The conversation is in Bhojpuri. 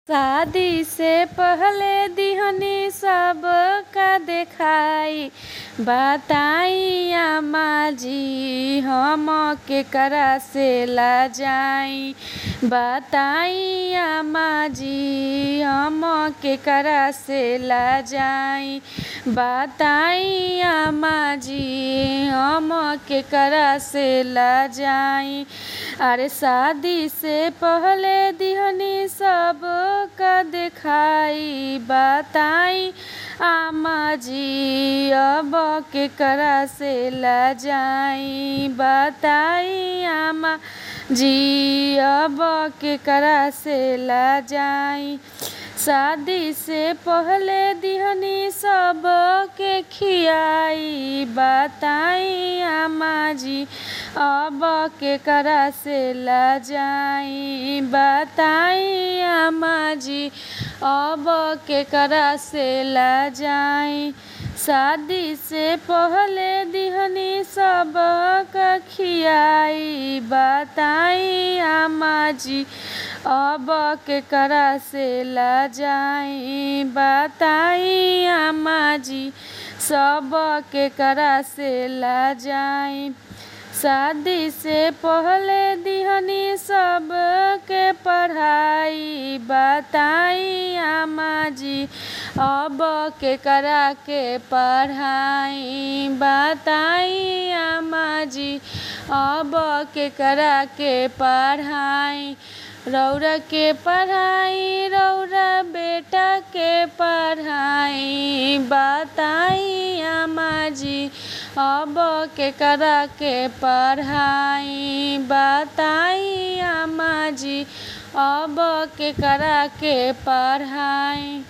शादी से पहले दिहनी सब का देखाई, बताई अम्मा जी हम केकरा से लजाई। बताई अम्मा जी हम केकरा से लजाई। बताई अम्मा जी हम केकरा से लजाई। अरे शादी से पहले दिहनी सब का देखाई, बताई अम्मा जी अब केकरा से लजाई। बताई अम्मा जी अब केकरा से लजाई। शादी से पहले दिहनी सब के खियाई, बताई अम्मा जी अब केकरा से लजाई। बताई अम्मा जी अब केकरा से लजाई। शादी से पहले दिहनी सब का खियाई, बताई अम्मा जी अब केकरा से लजाई। बताई अम्मा जी सब केकरा से लजाई। शादी से पहले दिहनी सब के पढ़ाई, बताई अम्मा जी अब केकरा के पढ़ाई। बताई अम्मा जी अब केकरा के पढ़ाई। रौरा के पढ़ाई रौरा बेटा के पढ़ाई, बताई अम्मा जी अब केकरा के पढ़ाई। बताई अम्मा जी अब केकरा के पढ़ाई।